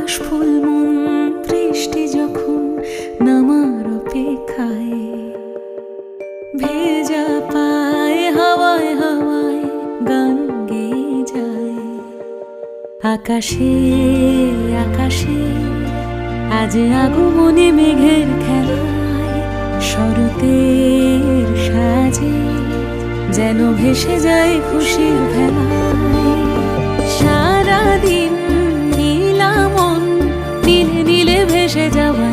আকাশ ফুল মন বৃষ্টি যখন নামার অপেক্ষায়, ভেজা পায় হাওয়ায় হাওয়ায় গান গেয়ে যায়। আকাশে আকাশে আজ আগমনে মেঘের খেলায়, শরতের সাজে যেন ভেসে যায় খুশির ভেলায়। সারাদিন নীলা মন নীলে নীলে ভেসে যাওয়া